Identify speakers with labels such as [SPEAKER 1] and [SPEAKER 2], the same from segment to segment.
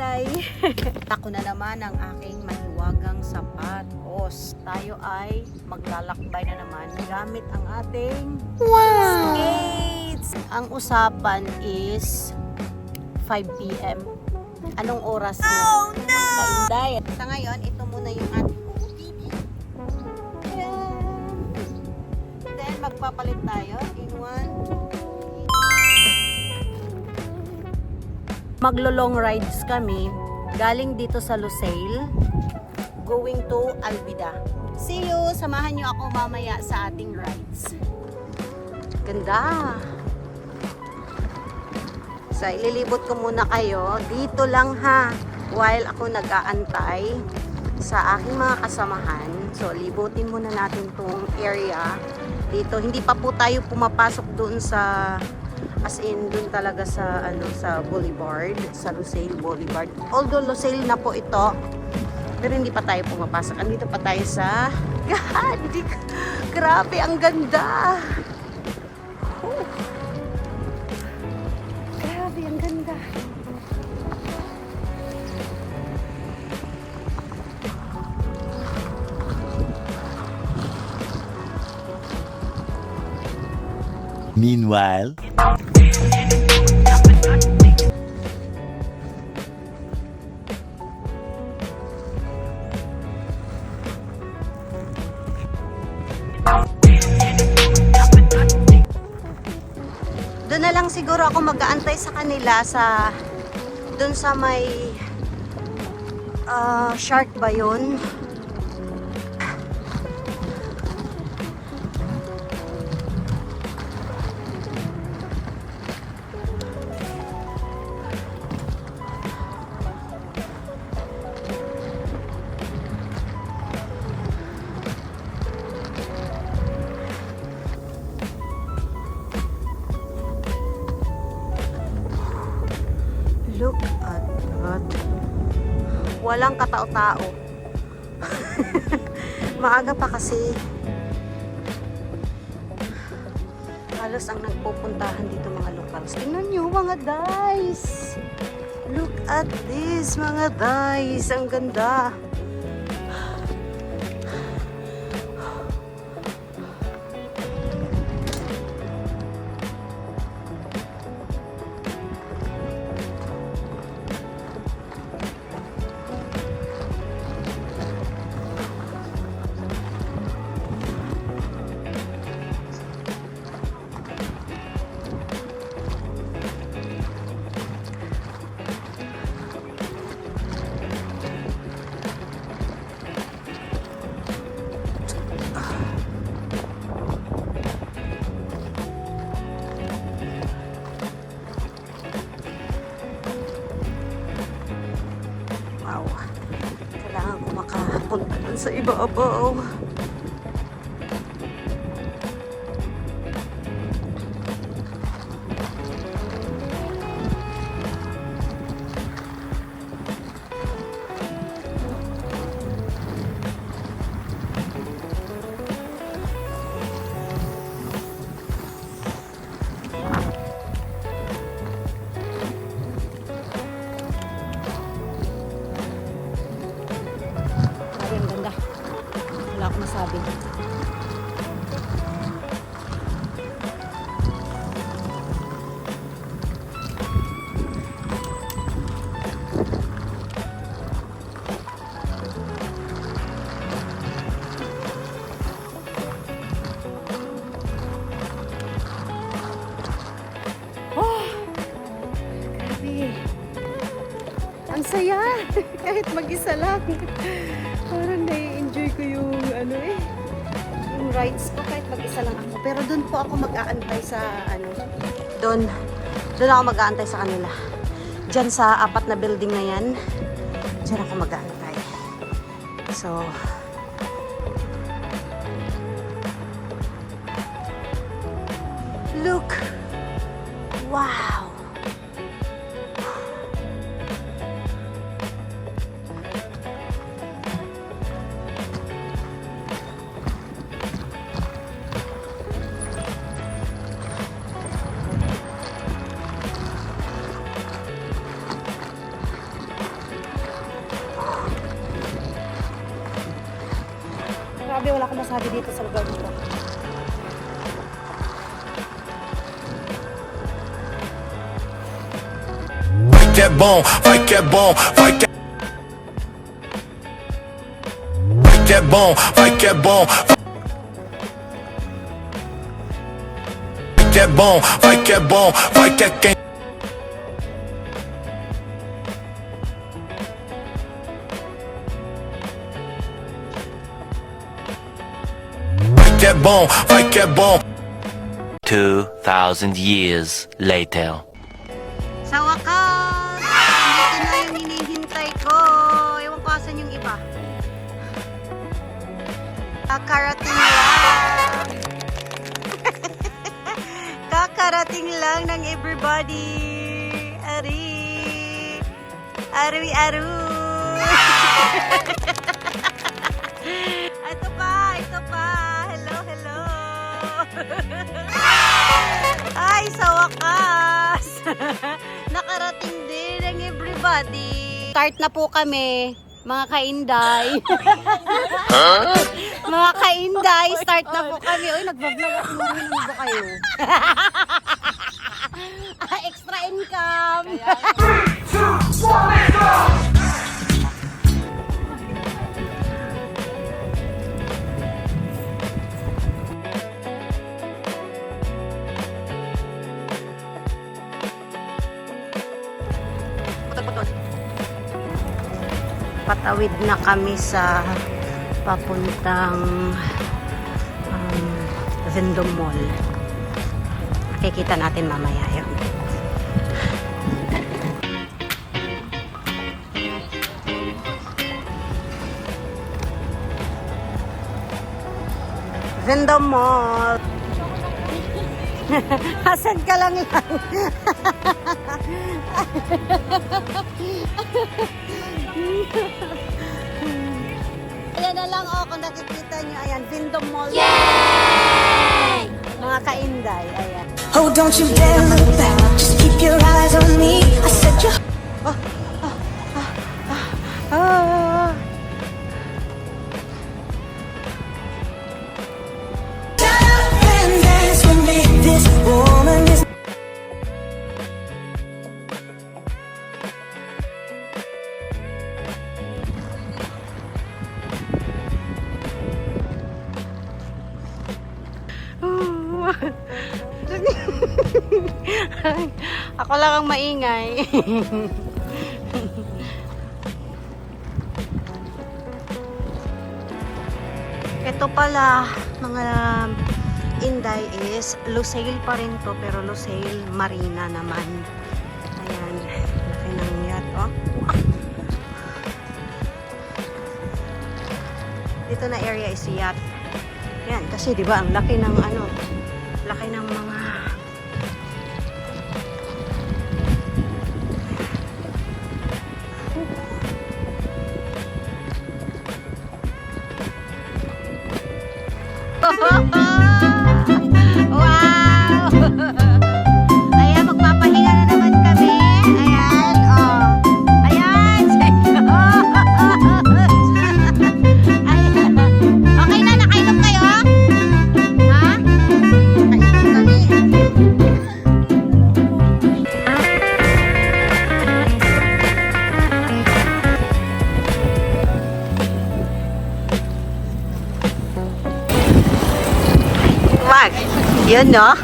[SPEAKER 1] Hi! Ako na naman ang aking mahiwagang sapatos. Tayo ay maglalakbay na naman gamit ang ating skates. Ang usapan is 5 p.m. Anong oras na? Oh no! Kainday. Sa ngayon, ito muna yung ating OOTD. Then magpapalit tayo in 1, 2, maglo-long rides kami galing dito sa Lusail going to Albida. See you! Samahan nyo ako mamaya sa ating rides. Ganda! So, ililibot ko muna kayo. Dito lang ha, while ako nag-aantay sa aking mga kasamahan. So, libutin muna natin tong area dito. Hindi pa po tayo pumapasok doon sa as in dun talaga sa sa Boulevard, sa Lusail Boulevard. Although Lusail na po ito, pero hindi pa tayo pumapasok. Andito pa tayo sa grabe, ang ganda. Oh. Grabe, ang ganda.
[SPEAKER 2] Meanwhile,
[SPEAKER 1] doon na lang siguro ako mag-aantay sa kanila sa doon sa may shark ba yun? Look at that. Walang katao-tao. Maaga pa kasi. Halos ang nagpupuntahan dito mga locals. Tingnan nyo mga guys. Look at this mga guys. Ang ganda. Wow. Kailangan ko makapunta dun sa ibabaw. Wala akong masabi. Oh! Grabe. Ang saya! Kahit mag-isa lang. Parang nai-enjoy ko yung yung rides ko kahit mag-isa lang ako. Pero doon po ako mag-aantay sa doon ako mag-aantay sa kanila. Diyan sa 4 na building na yan. Diyan ako mag-aantay. So, look! Wow!
[SPEAKER 2] Grabe, wala akong masabi dito sa lugar nito.
[SPEAKER 3] Fight that bone, fight that bone, fight that. Fight that bone, fight that bone. Fight that bone, fight that bone, fight that game. Fight that bone, fight that bone.
[SPEAKER 4] 2,000 years later.
[SPEAKER 2] Sa wakas! Dito na yung hinihintay ko. Ewan ko asan yung iba. Kakarating lang. Kakarating lang ng everybody. Ari. Aru. Ito pa. Hello. Ay, sa wakas. Nakarating din ang everybody. Start na po kami, mga kainday. Mga kainday, start na po kami. Uy, nag-vlog ako. Nung ba kayo? Extra income. Patawid na kami sa papuntang Vendome Mall. Makikita natin mamaya yun. Vendome Mall. Asan ka lang. Ayan na lang kung nakikita nyo. Ayan, Vendome Mall. Yay! Mga kainday. Ayan.
[SPEAKER 5] Oh, don't you dare look back. Just keep your eyes on me. I said you.
[SPEAKER 2] Ah.
[SPEAKER 5] And dance with me. This woman is.
[SPEAKER 2] Ako lang ang maingay. Ito pala, mga inday is Lusail pa rin to, pero Lusail Marina naman. Ayan, laki ng yacht, oh. Dito na area is yacht. Ayan, kasi di ba ang laki ng laki ng mga wow! Ayan, magpapahinga na naman kami. Ayan, oh. Ayan, ayan. Okay na, nakainom kayo? Ha? Nakainom kami. Wag. Yan no?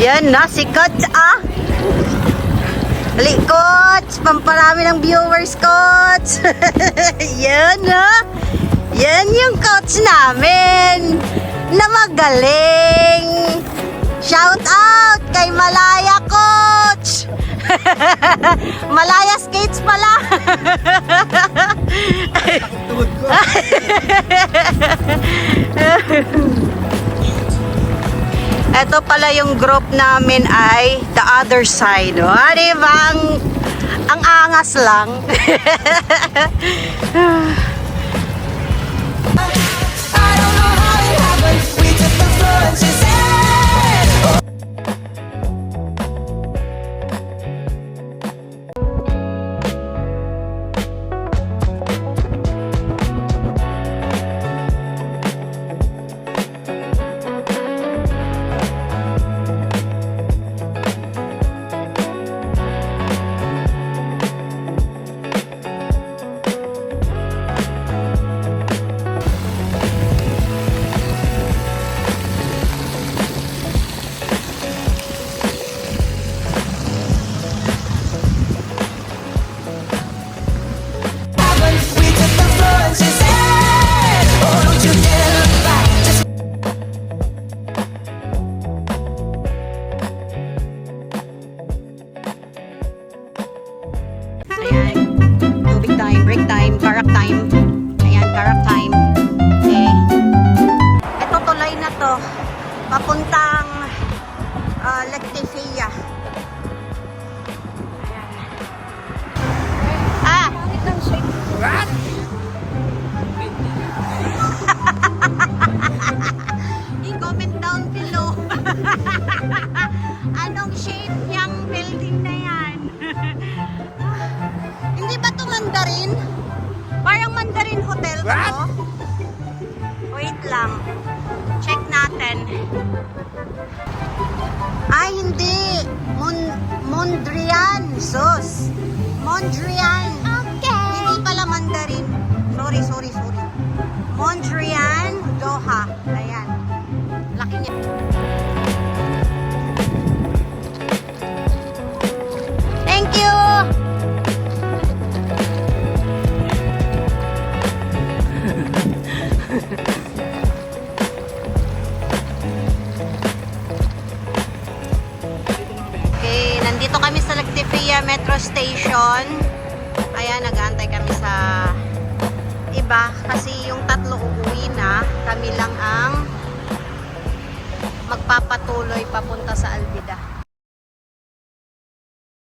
[SPEAKER 2] Yan no? Si Coach ah. Hali, Coach. Pamparami ng viewers, Coach. Yan no? Yan yung coach namin. Na magaling. Shout out kay Malaya, Coach. Malaya Skates pala. Ito pala yung group namin ay The Other Side. O, diba? Ang angas lang.
[SPEAKER 5] I don't know how it happened. We took the floor and she said.
[SPEAKER 2] papuntang Lagtifia. Ah! I-comment down below. Anong shape niyang building na yan? Hindi ba ito Mandarin? Parang Mandarin Hotel ba to? Wait lang. Check natin. Ay, hindi. Mondrian. Sus. Mondrian. Okay. Hindi pala Mandarin. Sorry. Mondrian, Doha. Ayan. Laki niya. Thank you. Okay, nandito kami sa Lagtifia Metro Station. Ayan, nag-aantay kami sa iba kasi yung tatlo uuwi na. Kami lang ang magpapatuloy papunta sa Albida.